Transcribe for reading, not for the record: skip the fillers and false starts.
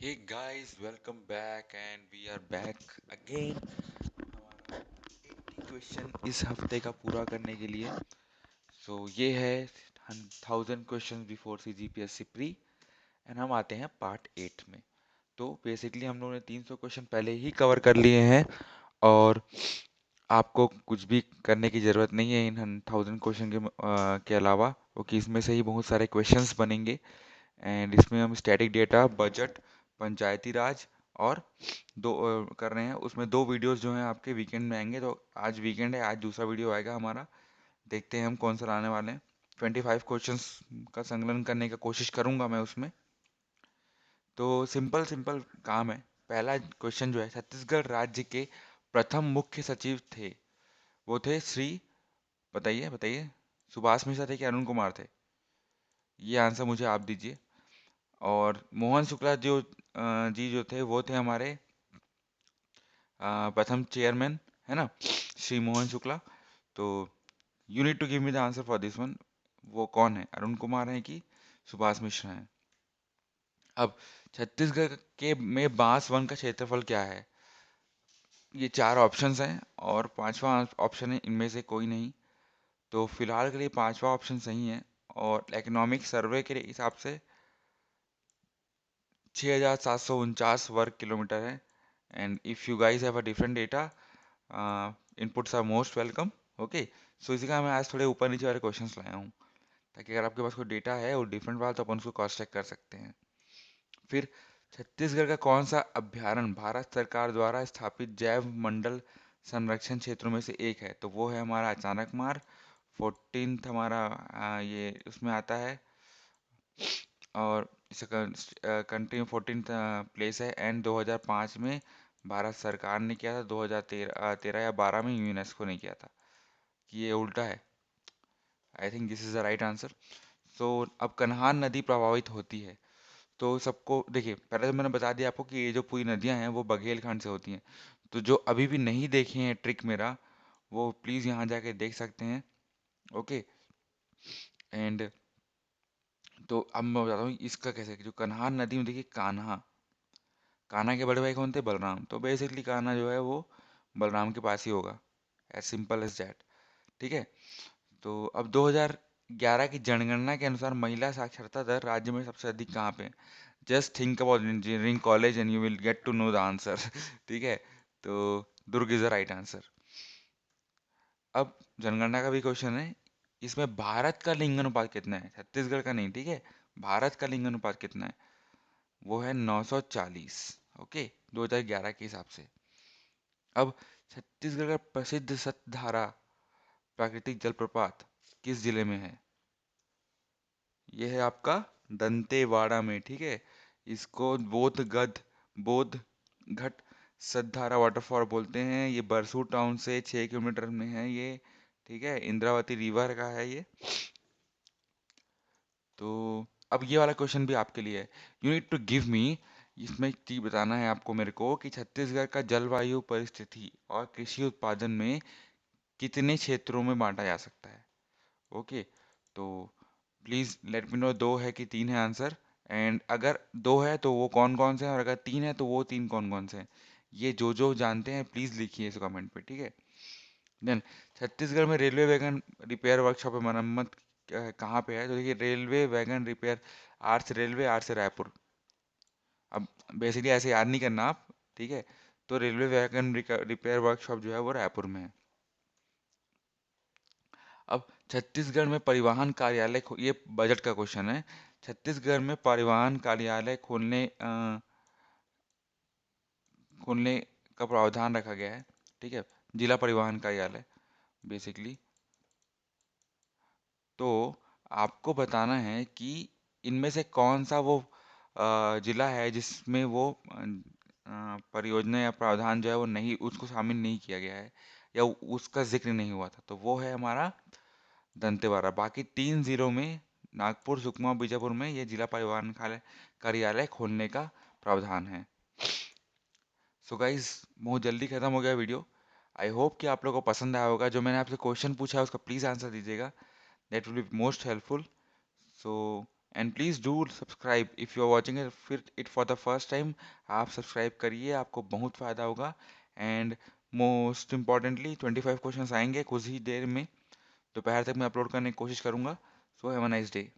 Hey guys, welcome back and we are back again. हमारा 80 question इस हफ्ते का पूरा करने के लिए। ये है 1000 question before CGPSC pre and हम आते हैं पार्ट 8 में। तो बेसिकली हम लोगों ने 300 क्वेश्चन पहले ही कवर कर लिए हैं और आपको कुछ भी करने की ज़रूरत नहीं है इन 1000 क्वेश्चन के अलावा, क्योंकि इसमें से ही बहुत सारे क्वेश्चंस बनेंगे। एंड इसमें हम स्टैटिक डेटा, बजट, पंचायती राज और कर रहे हैं। उसमें दो वीडियोस जो हैं आपके वीकेंड में आएंगे। तो आज वीकेंड है, आज दूसरा वीडियो आएगा हमारा। देखते हैं हम कौन सा लाने वाले हैं। 25 क्वेश्चंस का संकलन करने का कोशिश करूंगा मैं उसमें। तो सिंपल सिंपल काम है। पहला क्वेश्चन जो है, छत्तीसगढ़ राज्य के प्रथम मुख्य सचिव थे, वो थे श्री, बताइए बताइए, सुभाष मिश्रा थे कि अरुण कुमार थे? ये आंसर मुझे आप दीजिए। और मोहन शुक्ला जी जो थे वो थे हमारे प्रथम चेयरमैन, है ना, श्री मोहन शुक्ला। तो you need to give me the answer for this one. वो कौन है, अरुण कुमार है कि सुभाष मिश्रा है? अब छत्तीसगढ़ के में बांस वन का क्षेत्रफल क्या है? ये चार ऑप्शंस हैं और पांचवा ऑप्शन है इनमें से कोई नहीं। तो फिलहाल के लिए पांचवा ऑप्शन सही है। और इकोनॉमिक सर्वे के हिसाब से 6749 वर्ग किलोमीटर है। And if you guys have a different data, inputs are most welcome. Okay, so इसी का मैं आज थोड़े ऊपर नीचे वाले क्वेश्चंस लाया हूँ, ताकि अगर आपके पास कोई डेटा है और डिफरेंट वाला तो अपन उसको क्रॉस चेक कर सकते हैं। फिर छत्तीसगढ़ का कौन सा अभ्यारण्य भारत सरकार द्वारा स्थापित जैव मंडल संरक्षण क्षेत्रों में से एक है? तो वो है हमारा अचानक मार। 14th हमारा ये उसमें आता है। और कंट्री में 14th प्लेस है। एंड 2005 में भारत सरकार ने किया था, 2013 या 12 में यूनेस्को ने किया था। कि ये उल्टा है? I think this is the right answer. So अब कन्हान नदी प्रभावित होती है, तो सबको देखिए, पहले तो मैंने बता दिया आपको कि ये जो पूरी नदियां हैं वो बघेलखंड से होती हैं। तो जो अभी भी नहीं देखे हैं ट्रिक मेरा, वो प्लीज़ यहाँ जाके देख सकते हैं। ओके। एंड तो अब मैं बताता हूँ इसका कैसे, जो कन्हान नदी में देखिए, कान्हा, कान्हा के बड़े भाई कौन थे? बलराम। तो बेसिकली कान्हा जो है वो बलराम के पास ही होगा। As simple as that. ठीक है। तो अब 2011 की जनगणना के अनुसार महिला साक्षरता दर राज्य में सबसे अधिक कहाँ पे है? Just think about engineering college and you will get to know the answer. ठीक है। तो Durg is the right answer. अब जनगणना का भी क्वेश्चन है। इसमें भारत का लिंग अनुपात कितना है? छत्तीसगढ़ का नहीं, ठीक है। भारत का लिंग अनुपात कितना है? वो है 940। ओके, 2011 के हिसाब से। अब छत्तीसगढ़ का प्रसिद्ध सतधारा प्राकृतिक जलप्रपात किस जिले में है? ये है आपका दंतेवाड़ा में, ठीक है। इसको बोध घट सतधारा वाटरफॉल बोलते हैं। ये बरसू टाउन से 6 किलोमीटर में है ये, ठीक है। इंद्रावती रिवर का है ये। तो अब ये वाला क्वेश्चन भी आपके लिए है। You need to give me, इसमें एक चीज बताना है आपको मेरे को, कि छत्तीसगढ़ का जलवायु परिस्थिति और कृषि उत्पादन में कितने क्षेत्रों में बांटा जा सकता है? ओके। तो प्लीज लेट मी नो, दो है कि तीन है आंसर। एंड अगर दो है तो वो कौन कौन से हैं, और अगर तीन है तो वो तीन कौन कौन से हैं? ये जो जानते हैं प्लीज लिखिए इस कमेंट पे, ठीक है। देन छत्तीसगढ़ में रेलवे वैगन रिपेयर वर्कशॉप में मरम्मत कहाँ पे है? तो देखिए, रेलवे वैगन रिपेयर, आर से रेलवे, आर से रायपुर। अब बेसिकली ऐसे याद नहीं करना आप, ठीक है। तो रेलवे वैगन रिपेयर वर्कशॉप जो है वो रायपुर में है। अब छत्तीसगढ़ में परिवहन कार्यालय ये बजट का क्वेश्चन है। छत्तीसगढ़ में परिवहन कार्यालय खोलने का प्रावधान रखा गया है, ठीक है। जिला परिवहन कार्यालय बेसिकली। तो आपको बताना है कि इनमें से कौन सा वो जिला है जिसमें वो परियोजना या प्रावधान जो है वो नहीं, उसको शामिल नहीं किया गया है, या उसका जिक्र नहीं हुआ था। तो वो है हमारा दंतेवाड़ा। बाकी तीन जिलों में, नागपुर, सुकमा, बीजापुर में, ये जिला परिवहन कार्यालय खोलने का प्रावधान है। सो गाइज, बहुत जल्दी खत्म हो गया वीडियो। आई होप कि आप लोगों को पसंद आया होगा। जो मैंने आपसे क्वेश्चन पूछा है उसका प्लीज़ आंसर दीजिएगा, that will be most helpful. So and please do subscribe if you are watching it for the first time. आप सब्सक्राइब करिए, आपको बहुत फ़ायदा होगा। एंड मोस्ट इम्पॉर्टेंटली 25 क्वेश्चंस आएंगे कुछ ही देर में, दोपहर तक मैं अपलोड करने की कोशिश करूँगा। So have a nice day.